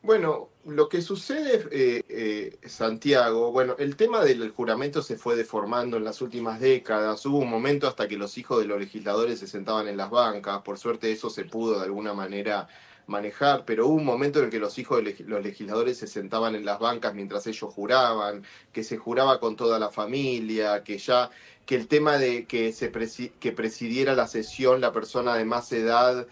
Bueno, lo que sucede, Santiago, bueno, el tema del juramento se fue deformando en las últimas décadas. Hubo un momento hasta que los hijos de los legisladores se sentaban en las bancas. Por suerte eso se pudo de alguna manera manejar, pero hubo un momento en el que los hijos de los legisladores se sentaban en las bancas mientras ellos juraban, que se juraba con toda la familia, que el tema de que que presidiera la sesión la persona de más edad,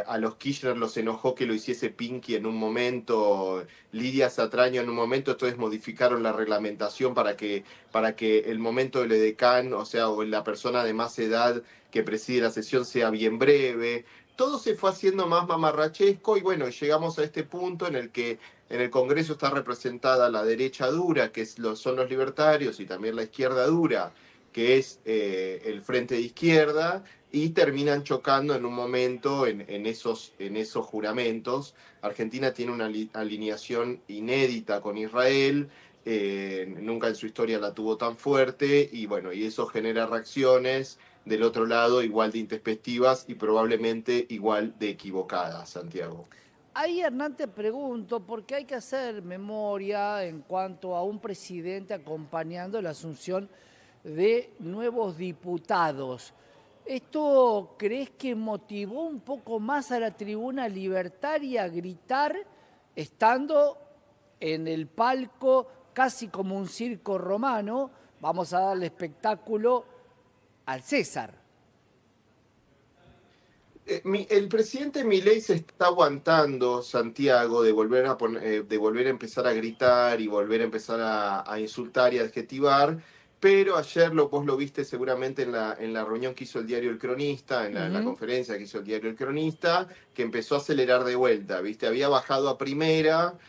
a los Kirchner los enojó que lo hiciese Pinky en un momento, Lidia Satraño en un momento, entonces modificaron la reglamentación para que el momento del edecán, o sea, o la persona de más edad que preside la sesión sea bien breve. Todo se fue haciendo más mamarrachesco y bueno, llegamos a este punto en el que en el Congreso está representada la derecha dura, que son los libertarios, y también la izquierda dura, que es el Frente de Izquierda, y terminan chocando en un momento en esos juramentos. Argentina tiene una alineación inédita con Israel, nunca en su historia la tuvo tan fuerte, y bueno, y eso genera reacciones del otro lado igual de introspectivas y probablemente igual de equivocadas, Santiago. Ahí, Hernán, te pregunto, porque hay que hacer memoria en cuanto a un presidente acompañando la asunción de nuevos diputados. ¿Esto crees que motivó un poco más a la tribuna libertaria a gritar, estando en el palco casi como un circo romano? Vamos a darle espectáculo al César. El presidente Milei se está aguantando, Santiago, de volver a empezar a gritar y volver a empezar a insultar y a adjetivar, pero ayer vos lo viste seguramente en la reunión que hizo el diario El Cronista, en la conferencia que hizo el diario El Cronista, que empezó a acelerar de vuelta, ¿viste? Había bajado a primera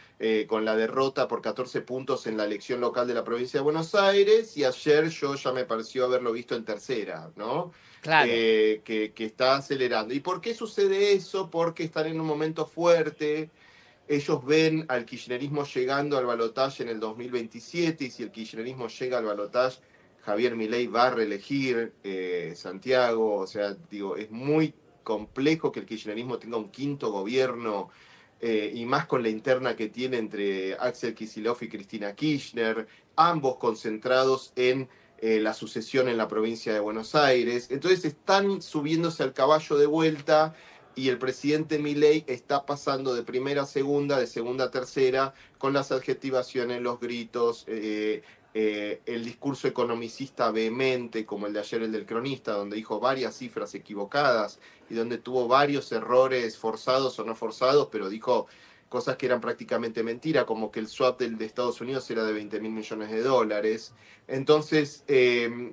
con la derrota por 14 puntos en la elección local de la provincia de Buenos Aires, y ayer yo ya me pareció haberlo visto en tercera, ¿no? Claro. Que está acelerando. ¿Y por qué sucede eso? Porque están en un momento fuerte. Ellos ven al kirchnerismo llegando al balotaje en el 2027, y si el kirchnerismo llega al balotaje, Javier Milei va a reelegir, Santiago. O sea, digo, es muy complejo que el kirchnerismo tenga un quinto gobierno, y más con la interna que tiene entre Axel Kicillof y Cristina Kirchner, ambos concentrados en la sucesión en la provincia de Buenos Aires. Entonces están subiéndose al caballo de vuelta, y el presidente Milei está pasando de primera a segunda, de segunda a tercera, con las adjetivaciones, los gritos, el discurso economicista vehemente, como el de ayer, el del cronista, donde dijo varias cifras equivocadas y donde tuvo varios errores forzados o no forzados, pero dijo cosas que eran prácticamente mentira, como que el swap de Estados Unidos era de 20 mil millones de dólares. Entonces,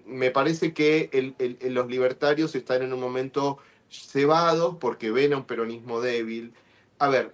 me parece que los libertarios están en un momento cebados porque ven a un peronismo débil. A ver,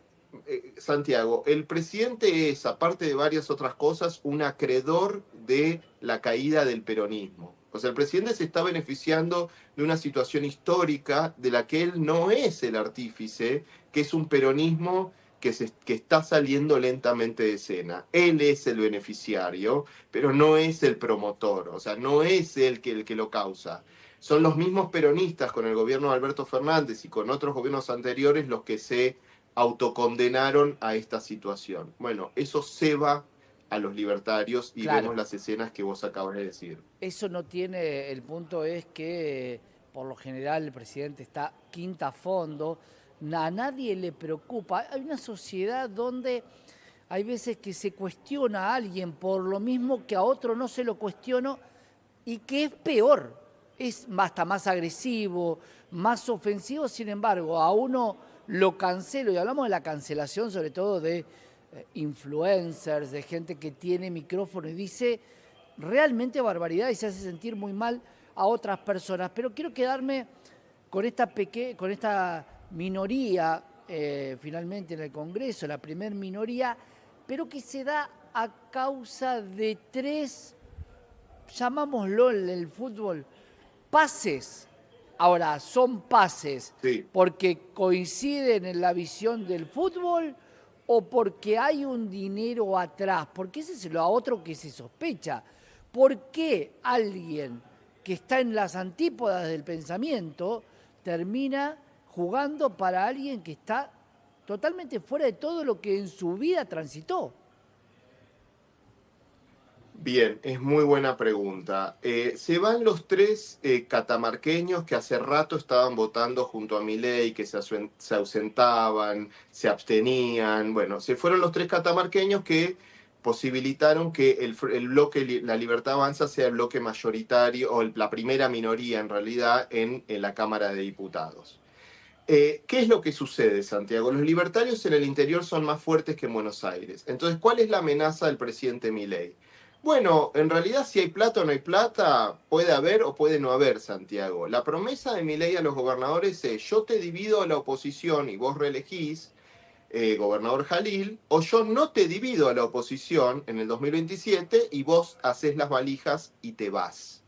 Santiago, el presidente es, aparte de varias otras cosas, un acreedor de la caída del peronismo. O sea, el presidente se está beneficiando de una situación histórica de la que él no es el artífice, que es un peronismo que está saliendo lentamente de escena. Él es el beneficiario, pero no es el promotor, o sea, no es el que lo causa. Son los mismos peronistas con el gobierno de Alberto Fernández y con otros gobiernos anteriores los que se autocondenaron a esta situación. Bueno, eso ceba a los libertarios y vemos Claro. las escenas que vos acabas de decir. Eso no tiene, el punto es que por lo general el presidente está quinta a fondo, a nadie le preocupa. Hay una sociedad donde hay veces que se cuestiona a alguien por lo mismo que a otro no se lo cuestiono, y que es peor, es hasta más agresivo, más ofensivo. Sin embargo, a uno lo cancelo, y hablamos de la cancelación sobre todo de influencers, de gente que tiene micrófono y dice realmente barbaridad y se hace sentir muy mal a otras personas. Pero quiero quedarme con esta minoría, finalmente en el Congreso, la primer minoría, pero que se da a causa de tres, llamámoslo en el fútbol, pases. Ahora, son pases Sí. porque coinciden en la visión del fútbol o porque hay un dinero atrás, porque ese es lo otro que se sospecha. ¿Por qué alguien que está en las antípodas del pensamiento termina jugando para alguien que está totalmente fuera de todo lo que en su vida transitó. Bien, es muy buena pregunta. Se van los tres catamarqueños que hace rato estaban votando junto a Milei, que se ausentaban, se abstenían. Bueno, se fueron los tres catamarqueños que posibilitaron que el bloque La Libertad Avanza sea el bloque mayoritario, o la primera minoría en realidad, en la Cámara de Diputados. ¿Qué es lo que sucede, Santiago? Los libertarios en el interior son más fuertes que en Buenos Aires. Entonces, ¿cuál es la amenaza del presidente Milei? Bueno, en realidad si hay plata o no hay plata, puede haber o puede no haber, Santiago. La promesa de Milei a los gobernadores es: yo te divido a la oposición y vos reelegís, gobernador Jalil, o yo no te divido a la oposición en el 2027 y vos haces las valijas y te vas.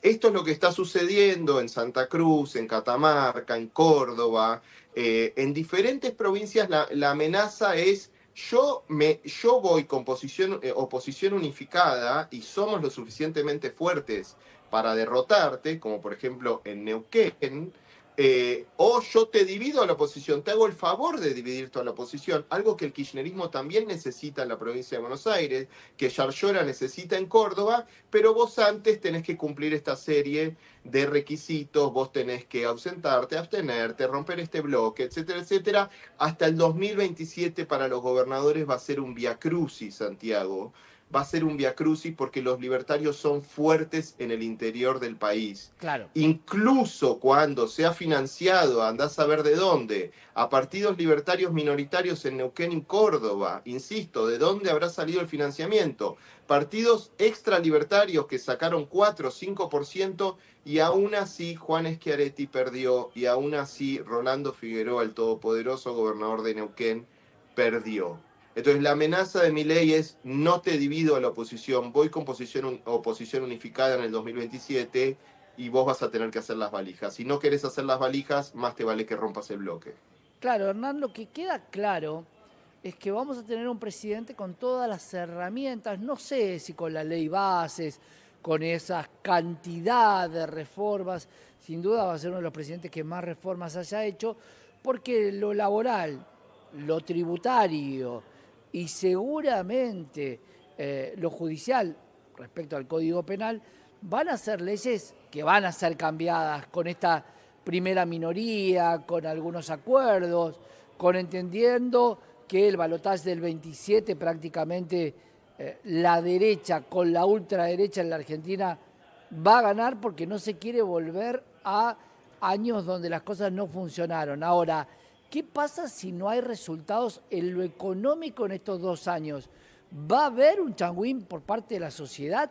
Esto es lo que está sucediendo en Santa Cruz, en Catamarca, en Córdoba, en diferentes provincias. La amenaza es: yo voy con oposición unificada y somos lo suficientemente fuertes para derrotarte, como por ejemplo en Neuquén, o yo te divido a la oposición, te hago el favor de dividirte a la oposición, algo que el kirchnerismo también necesita en la provincia de Buenos Aires, que Yarlora necesita en Córdoba, pero vos antes tenés que cumplir esta serie de requisitos, vos tenés que ausentarte, abstenerte, romper este bloque, etcétera, etcétera. Hasta el 2027 para los gobernadores va a ser un viacrucis, Santiago. Va a ser un viacrucis porque los libertarios son fuertes en el interior del país. Claro. Incluso cuando se ha financiado, andás a ver de dónde, a partidos libertarios minoritarios en Neuquén y Córdoba. Insisto, ¿de dónde habrá salido el financiamiento? Partidos extralibertarios que sacaron 4 o 5%, y aún así Juan Schiaretti perdió, y aún así Rolando Figueroa, el todopoderoso gobernador de Neuquén, perdió. Entonces la amenaza de Milei es: no te divido a la oposición, voy con oposición unificada en el 2027 y vos vas a tener que hacer las valijas. Si no querés hacer las valijas, más te vale que rompas el bloque. Claro, Hernán, lo que queda claro es que vamos a tener un presidente con todas las herramientas, no sé si con la ley bases, con esa cantidad de reformas, sin duda va a ser uno de los presidentes que más reformas haya hecho, porque lo laboral, lo tributario y seguramente lo judicial respecto al Código Penal van a ser leyes que van a ser cambiadas con esta primera minoría, con algunos acuerdos, con entendiendo que el balotaje del 27 prácticamente la derecha con la ultraderecha en la Argentina va a ganar porque no se quiere volver a años donde las cosas no funcionaron. Ahora, ¿qué pasa si no hay resultados en lo económico en estos 2 años? ¿Va a haber un changüín por parte de la sociedad?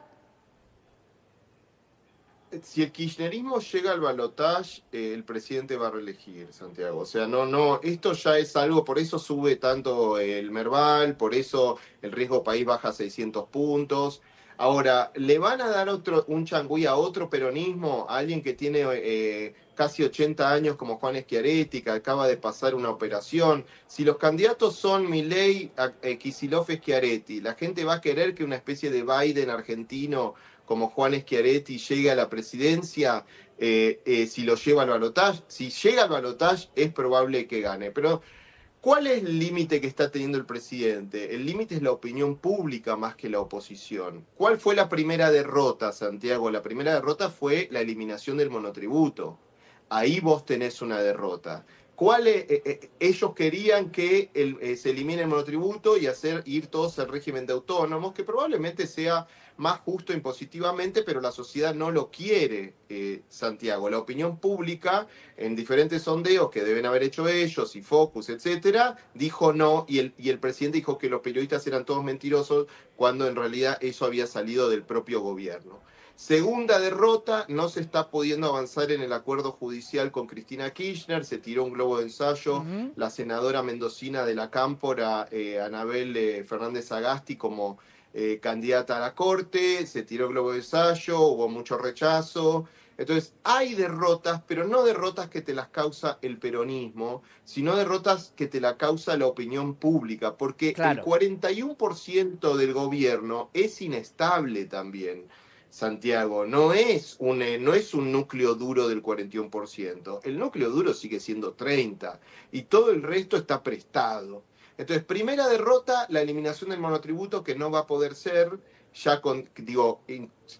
Si el kirchnerismo llega al balotaje, el presidente va a reelegir, Santiago. O sea, no, esto ya es algo, por eso sube tanto el Merval, por eso el riesgo país baja 600 puntos. Ahora, ¿le van a dar un changüí a otro peronismo, a alguien que tiene casi 80 años como Juan Schiaretti, que acaba de pasar una operación? Si los candidatos son Milei, Kicillof, Schiaretti, la gente va a querer que una especie de Biden argentino como Juan Schiaretti llegue a la presidencia, si lo lleva al balotaje. Si llega al balotaje, es probable que gane. Pero ¿cuál es el límite que está teniendo el presidente? El límite es la opinión pública más que la oposición. ¿Cuál fue la primera derrota, Santiago? La primera derrota fue la eliminación del monotributo. Ahí vos tenés una derrota. Ellos querían que se elimine el monotributo y ir todos al régimen de autónomos, que probablemente sea más justo impositivamente, pero la sociedad no lo quiere, Santiago. La opinión pública, en diferentes sondeos que deben haber hecho ellos y Focus, etcétera, dijo no, y el presidente dijo que los periodistas eran todos mentirosos, cuando en realidad eso había salido del propio gobierno. Segunda derrota: no se está pudiendo avanzar en el acuerdo judicial con Cristina Kirchner, se tiró un globo de ensayo, la senadora mendocina de la Cámpora, Anabel Fernández Agasti, como candidata a la Corte, se tiró el globo de ensayo, hubo mucho rechazo. Entonces, hay derrotas, pero no derrotas que te las causa el peronismo, sino derrotas que te la causa la opinión pública, porque el Claro. 41% del gobierno es inestable también. Santiago, no es un núcleo duro del 41%. El núcleo duro sigue siendo 30% y todo el resto está prestado. Entonces, primera derrota, la eliminación del monotributo, que no va a poder ser, ya con, digo,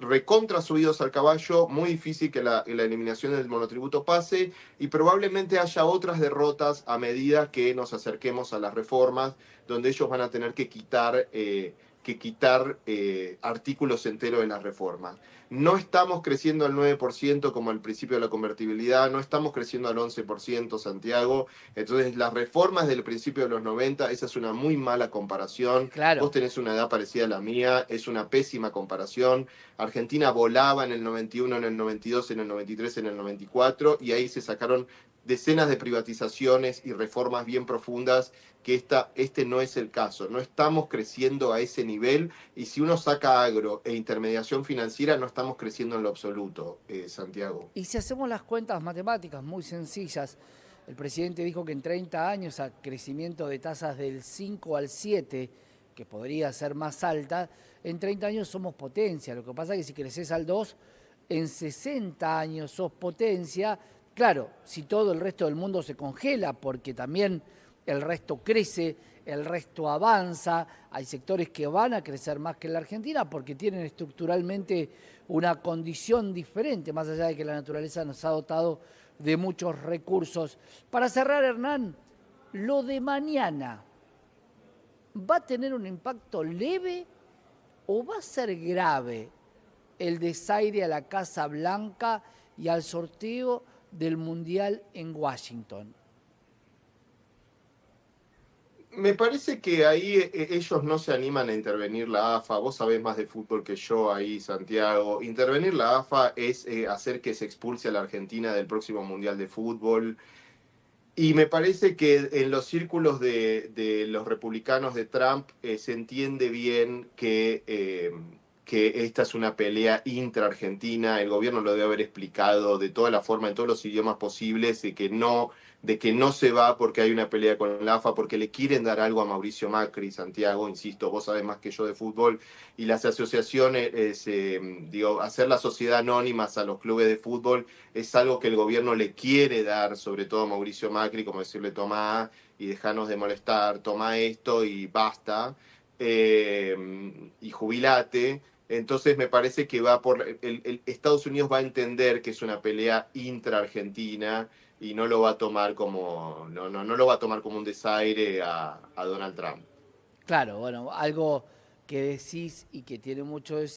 recontra subidos al caballo, muy difícil que la eliminación del monotributo pase, y probablemente haya otras derrotas a medida que nos acerquemos a las reformas, donde ellos van a tener que quitar artículos enteros de las reformas. No estamos creciendo al 9% como al principio de la convertibilidad, no estamos creciendo al 11%, Santiago. Entonces, las reformas del principio de los 90, esa es una muy mala comparación. Vos Claro. tenés una edad parecida a la mía, es una pésima comparación. Argentina volaba en el 91, en el 92, en el 93, en el 94, y ahí se sacaron decenas de privatizaciones y reformas bien profundas, que este no es el caso. No estamos creciendo a ese nivel, y si uno saca agro e intermediación financiera, no estamos creciendo en lo absoluto, Santiago. Y si hacemos las cuentas matemáticas muy sencillas, el presidente dijo que en 30 años a crecimiento de tasas del 5 al 7, que podría ser más alta, en 30 años somos potencia. Lo que pasa es que si creces al 2, en 60 años sos potencia. Claro, si todo el resto del mundo se congela, porque también el resto crece, el resto avanza, hay sectores que van a crecer más que la Argentina porque tienen estructuralmente una condición diferente, más allá de que la naturaleza nos ha dotado de muchos recursos. Para cerrar, Hernán, lo de mañana, ¿va a tener un impacto leve o va a ser grave el desaire a la Casa Blanca y al sorteo del Mundial en Washington? Me parece que ahí ellos no se animan a intervenir la AFA. Vos sabés más de fútbol que yo ahí, Santiago. Intervenir la AFA es hacer que se expulse a la Argentina del próximo Mundial de Fútbol. Y me parece que en los círculos de los republicanos de Trump se entiende bien que esta es una pelea intra-argentina. El gobierno lo debe haber explicado de toda la forma, en todos los idiomas posibles, de que no se va porque hay una pelea con la AFA, porque le quieren dar algo a Mauricio Macri, Santiago, insisto, vos sabés más que yo de fútbol, y las asociaciones, digo, hacer la sociedad anónimas a los clubes de fútbol es algo que el gobierno le quiere dar, sobre todo a Mauricio Macri, como decirle, tomá y dejanos de molestar, tomá esto y basta, y jubilate. Entonces me parece que va por Estados Unidos va a entender que es una pelea intra-argentina, y no lo va a tomar como no lo va a tomar como un desaire a Donald Trump. Claro, bueno, algo que decís y que tiene mucho de